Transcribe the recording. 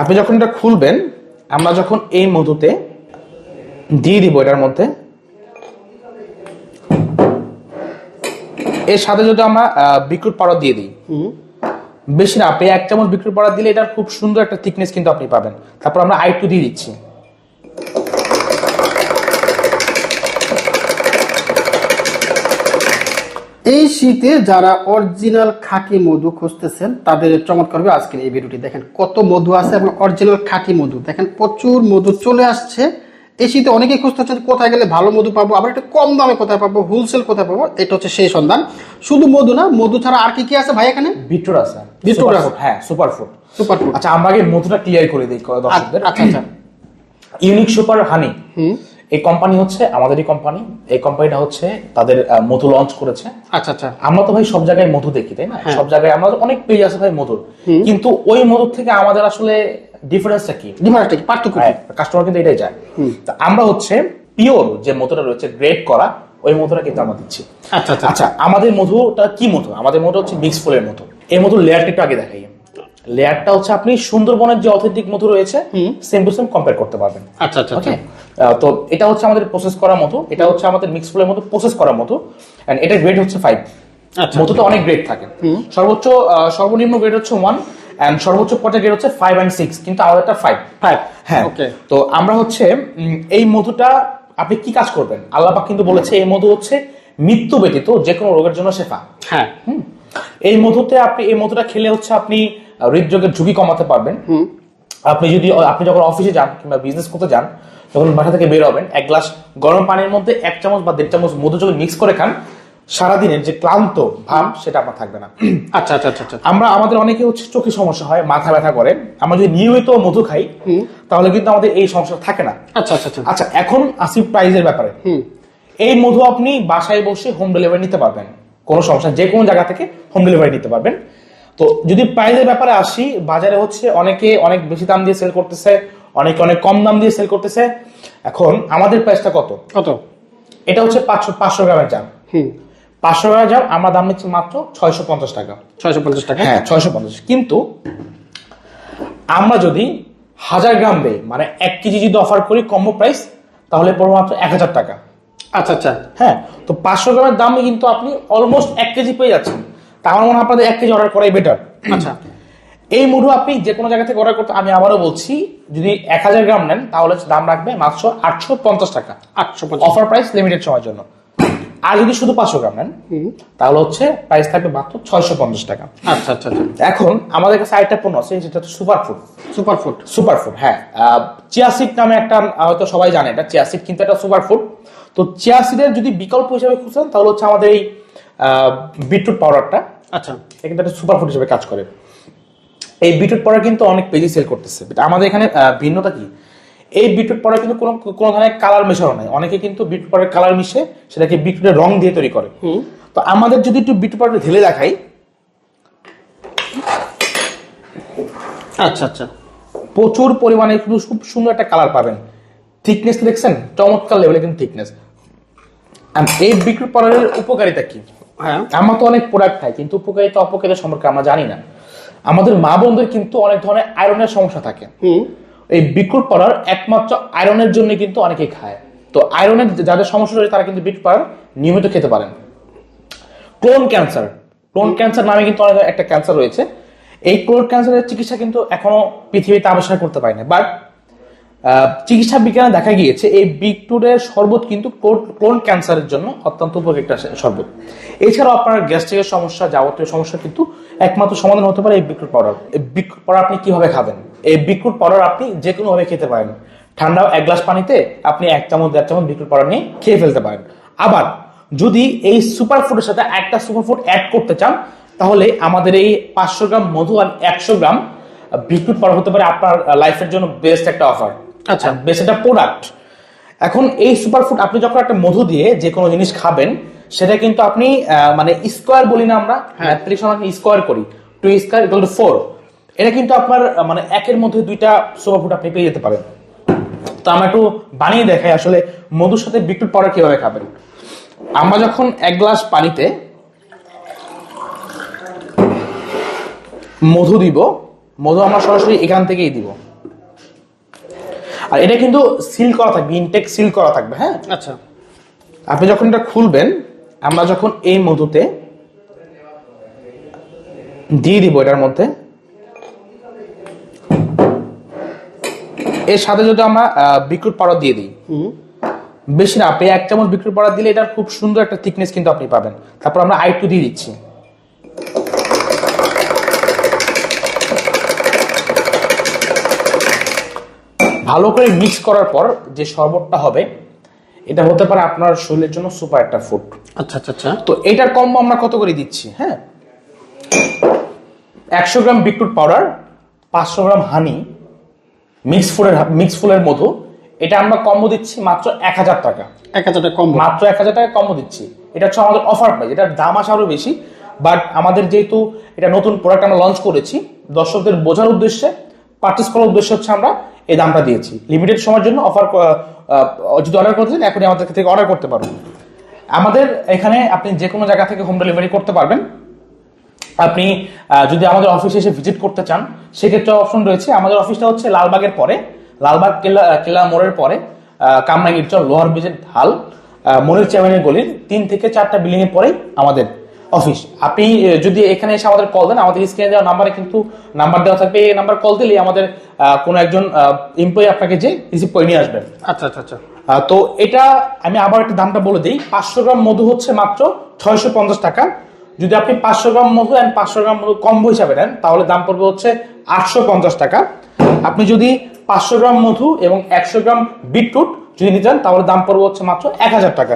আপনি যখন এটা খুলবেন, আমরা যখন এই মধুতে দিয়ে দিব এটার মধ্যে, এর সাথে যদি আমরা বিটরুট পাউডার দিয়ে দিই, বেশি না, আপনি 1 চামচ বিটরুট পাউডার দিলে এটার খুব সুন্দর একটা থিকনেস কিন্তু আপনি পাবেন। তারপর আমরা আরেকটু দিয়ে দিচ্ছি। এই শীতে যারা অরিজিনাল খাঁটি মধু খুঁজতেছেন তাদের চমৎকার হবে আজকের এই ভিডিওটি। দেখেন কত মধু আছে এবং অরিজিনাল খাঁটি মধু, দেখেন প্রচুর মধু চলে আসছে। এই শীতে অনেকেই খুঁজতেছেন কোথায় গেলে ভালো মধু পাবো, আবার একটু কম দামে কোথায় পাবো, হোলসেল কোথায় পাবো। এটা হচ্ছে সেই সন্ধান। শুধু মধু না, মধু ছাড়া আর কি কি আছে ভাই এখানে? বিটরুট আছে, বিটরুট আছে, হ্যাঁ, সুপার ফুড। Super food. আচ্ছা, আমরা আগে মধুটা ক্লিয়ার করে দিই দর্শকদের। আচ্ছা আচ্ছা। ইউনিক সুপার হানি, এই কোম্পানি হচ্ছে আমাদেরই কোম্পানি। এই কোম্পানিটা হচ্ছে তাদের মধু লঞ্চ করেছে। আচ্ছা আচ্ছা। আমরা তো ভাই সব জায়গায় মধু দেখি, তাই না? সব জায়গায় আমাদের অনেক পেজ আছে ভাই মধুর, কিন্তু ওই মধুর থেকে আমাদের আসলে ডিফারেন্সটা কি, পার্থক্য কাস্টমার কিন্তু এটাই চায়। তা আমরা হচ্ছে পিওর যে মধুটা রয়েছে, গ্রেড করা ওই মধুটা কিন্তু আমরা দিচ্ছি। আচ্ছা আচ্ছা। আচ্ছা, আমাদের মধুটা কি মধু? আমাদের মধু হচ্ছে মিক্স ফুলের মধু। এই মধুর লেয়ারটা একটু আগে দেখাই। লেয়ারটা হচ্ছে আপনি সুন্দরবনের যে অথেন্টিক মধু রয়েছে সেম টু সেম কম্পেয়ার করতে পারবেন। আচ্ছা আচ্ছা। ওকে, তো এটা হচ্ছে আমাদের প্রসেস করা মধু, এটা হচ্ছে আমাদের মিক্স ফুলের মধু প্রসেস করা মধু, এন্ড এটার গ্রেড হচ্ছে 5। আচ্ছা, মধুতে অনেক গ্রেড থাকে। সর্বনিম্ন গ্রেড হচ্ছে 1 এন্ড সর্বোচ্চ পর্যায়ে গ্রেড হচ্ছে 5 and 6, কিন্তু আমাদেরটা 5। হ্যাঁ, ওকে। তো আমরা হচ্ছে এই মধুটা আপনি কি কাজ করবেন, আল্লাহ পাক কিন্তু বলেছে এই মধু হচ্ছে মৃত্যু ব্যতীত যে কোনো রোগের জন্য শেফা। হ্যাঁ, এই মধুটা খেলে হচ্ছে আপনি হৃদরোগের ঝুঁকি কমাতে পারবেন। আপনি যখন অফিসে যান কিংবা বিজনেস করতে যান, যখন বাসা থেকে বের হবেন, 1 গ্লাস গরম পানির মধ্যে 1 চামচ বা 1.5 চামচ মধু যদি মিক্স করে খান, সারাদিনের যে ক্লান্ত ভাব সেটা আপনার থাকবে না। আচ্ছা আচ্ছা আচ্ছা। আমাদের অনেকে হচ্ছে চোখে সমস্যা হয়, মাথা ব্যথা করে, আমরা যদি নিয়মিত মধু খাই তাহলে কিন্তু আমাদের এই সমস্যা থাকে না। আচ্ছা আচ্ছা আচ্ছা। আচ্ছা, এখন আসি প্রাইসের ব্যাপারে। এই মধু আপনি বাসায় বসে হোম ডেলিভারি নিতে পারবেন, কোনো সমস্যা, যে কোনো জায়গা থেকে হোম ডেলিভারি নিতে পারবেন। তো যদি প্রাইসের ব্যাপারে আসি, বাজারে হচ্ছে অনেকে অনেক বেশি দাম দিয়ে সেল করতেছে, অনেকে অনেক কম দাম দিয়ে সেল করতেছে। এখন আমাদের প্রাইসটা কত? এটা হচ্ছে 500 গ্রামের জাম। 500 গ্রামের জাম আমরা দাম নিচ্ছি মাত্র 650 টাকা। 650 টাকা? হ্যাঁ, 650। কিন্তু আমরা যদি 1000 গ্রাম দেই, মানে 1 কেজি যদি অফার করি কম্বো প্রাইস, তাহলে পড়বে মাত্র 1000 টাকা। আচ্ছা আচ্ছা। হ্যাঁ, তো 500 গ্রামের দামে কিন্তু আপনি অলমোস্ট 1 কেজি পেয়ে যাচ্ছেন। তা আমার মনে হয় আপনাদের 1 কেজি অর্ডার করাই বেটার। আচ্ছা, এই মধু আপনি যে কোনো জায়গা থেকে অর্ডার করতে, আমি আবারও বলছি, যদি 1000 গ্রাম নেন তাহলে দাম রাখবে মাত্র 850 টাকা। 850 অফার প্রাইস, লিমিটেড সময়ের জন্য। আর যদি শুধু 500 গ্রাম নেন তাহলে হচ্ছে প্রাইস থাকবে মাত্র 650 টাকা। আচ্ছা আচ্ছা। এখন আমাদের কাছে আরেকটা পণ্য আছে, যেটা হচ্ছে সুপার ফুড। সুপার ফুড, হ্যাঁ। চিয়া সিড নামে একটা, হয়তো সবাই জানে এটা চিয়া সিড, কিন্তু এটা সুপার ফুড। তো চিয়া সিডের যদি বিকল্প হিসেবে খুঁজছেন তাহলে হচ্ছে আমাদের এই বিটরুট পাউডারটা। আচ্ছা, এটা কিন্তু একটা সুপার ফুড হিসেবে কাজ করে। এই বিটরুট পাউডার কিন্তু অনেক পেজে সেল করতেছে। আমাদের এখানে ভিন্নতা কি, এই বিটরুট পাউডার কিন্তু কোনো ধরনের কালার মেশানো নাই। অনেকে কিন্তু বিটরুট পাউডার কালার মিশে সেটাকে বিটরুটের রং দিয়ে তৈরি করে। তো আমাদের যদি একটু বিটরুট পাউডার ঢেলে দেখাই, আচ্ছা আচ্ছা, প্রচুর পরিমাণে কিন্তু খুব সুন্দর একটা কালার পাবেন। থিকনেস দেখছেন, চমৎকার লেভেলে কিন্তু থিকনেস। এই বিটরুট পাউডারের উপকারিতা কি? হ্যাঁ, আমরা তো অনেক প্রোডাক্ট খাই, কিন্তু উপকারিতা অপকারিতা সম্পর্কে আমরা জানি না। আমাদের মা বোনদের কিন্তু অনেক ধরনের আয়রনের সমস্যা থাকে। এই বিটরুট পাউডার একমাত্র আয়রনের জন্য কিন্তু অনেকেই খায়। তো আয়রনের যাদের সমস্যা রয়েছে তারা কিন্তু বিটরুট পাউডার নিয়মিত খেতে পারেন। ক্লোন ক্যান্সার নামে কিন্তু অনেক একটা ক্যান্সার রয়েছে। এই ক্লোন ক্যান্সারের চিকিৎসা কিন্তু এখনো পৃথিবীতে আবিষ্কার করতে পারে না, বাট চিকিৎসা বিজ্ঞানে দেখা গিয়েছে এই বিটরুটের শরবত কিন্তু ক্লোন ক্যান্সারের জন্য অত্যন্ত উপকারী একটা শরবত। এছাড়াও আপনার গ্যাস্ট্রিকের সমস্যা, যাবতীয় সমস্যা কিন্তু একমাত্র সমাধান হতে পারে এই বিটরুট পাউডার। এই বিটরুট পাউডার আপনি কিভাবে খাবেন? এই বিটরুট পাউডার আপনি যে কোনো ভাবে খেতে পারেন। ঠান্ডা 1 গ্লাস পানিতে আপনি 1 চামচ 1.5 চামচ বিটরুট পাউডার নিয়ে খেয়ে ফেলতে পারেন। আবার যদি এই সুপার ফুডের সাথে একটা সুপার ফুড অ্যাড করতে চান, তাহলে আমাদের এই 500 গ্রাম মধু আর 100 গ্রাম বিটরুট পাউডার হতে পারে আপনার লাইফের জন্য বেস্ট একটা অফার। আচ্ছা, বেস্ট একটা প্রোডাক্ট। এখন এই সুপার ফুড আপনি যখন একটা মধু দিয়ে যে কোনো জিনিস খাবেন, সেটা কিন্তু আপনি মানে স্কোয়ার বলি না আমরা, স্কোয়ার করি, 2 স্কোয়ার = 4। এটা কিন্তু আপনার মানে 1-এর মধ্যে 2টা সুপার ফুড আপনি পেয়ে যেতে পারেন। তো আমরা একটু বানিয়ে দেখাই আসলে মধুর সাথে বিটরুট পাউডার কিভাবে খাবেন। আমরা যখন 1 গ্লাস পানিতে মধু দিব, মধু আমরা সরাসরি এখান থেকেই দিব। আর এটা কিন্তু সিল করা থাকবে, ইনটেক সিল করা থাকবে। হ্যাঁ, আচ্ছা, আপনি যখন এটা খুলবেন, আমরা যখন এই মধুতে দিয়ে দিব, এটার মধ্যে এর সাথে যদি আমরা বিটরুট পাউডার দিয়ে দিই, বেশি না, আপনি 1 চামচ বিটরুট পাউডার দিলে এটার খুব সুন্দর একটা থিকনেস কিন্তু আপনি পাবেন। তারপর আমরা আরেকটু দিয়ে দিচ্ছি। ভালো করে মিক্স করার পর যে শরবতটা হবে, এটা হতে পারে আপনার শরীরের জন্য সুপার একটা ফুড। আচ্ছা আচ্ছা আচ্ছা। তো এটার কম্বো আমরা কত করে দিচ্ছি? হ্যাঁ, 100 গ্রাম বিটরুট পাউডার, 500 গ্রাম হানি, মিক্স ফুলের মধু, এটা আমরা কম্বো দিচ্ছি মাত্র 1000 টাকা। 1000 টাকা কম্বো, মাত্র 1000 টাকা কম্বো দিচ্ছি। এটা হচ্ছে আমাদের অফার প্রাইস, এটার দাম আসে আরো বেশি, বাট আমাদের যেহেতু এটা নতুন প্রোডাক্ট আমরা লঞ্চ করেছি, দর্শকদের বোঝার উদ্দেশ্যে, পারচেস করার উদ্দেশ্যে হচ্ছে আমরা এই দামটা দিয়েছি। লিমিটেড সময়ের জন্য অফার, যদি অর্ডার করতে চান এখনই আমাদের থেকে অর্ডার করতে পারবেন। আমাদের এখানে আপনি যে কোনো জায়গা থেকে হোম ডেলিভারি করতে পারবেন। আপনি যদি আমাদের অফিসে এসে ভিজিট করতে চান, সেক্ষেত্রে অপশন রয়েছে। আমাদের অফিসটা হচ্ছে লালবাগের পরে, লালবাগ কেল্লা মোড়ের পরে, কামরাঙ্গীর চর, লোহার ব্রিজের ঢাল, মনির চেয়ারম্যানের গলির 3 থেকে 4টা বিল্ডিং এর পরেই আমাদের অফিস। আপনি যদি এখানে এসে আমাদের কল দেন, আমাদের স্ক্রিনে দেওয়া নাম্বারে কিন্তু নাম্বার দেওয়া থাকবে, এই নাম্বার কল দিলে আমাদের কোনো একজন এমপ্লয়ি আপনাকে যে রিসিভ করে নিয়ে আসবেন। আচ্ছা আচ্ছা আচ্ছা। তো এটা আমি আবার একটা দামটা বলে দিই। 500 গ্রাম মধু হচ্ছে মাত্র 650 টাকা। যদি আপনি 500 গ্রাম মধু এন্ড 500 গ্রাম মধু কম্বো হিসাবে নেন, তাহলে দাম পড়বে হচ্ছে 850 টাকা। আপনি যদি 500 গ্রাম মধু এবং 100 গ্রাম বিটরুট যদি নিতে চান, তাহলে দাম পড়বে হচ্ছে মাত্র 1000 টাকা।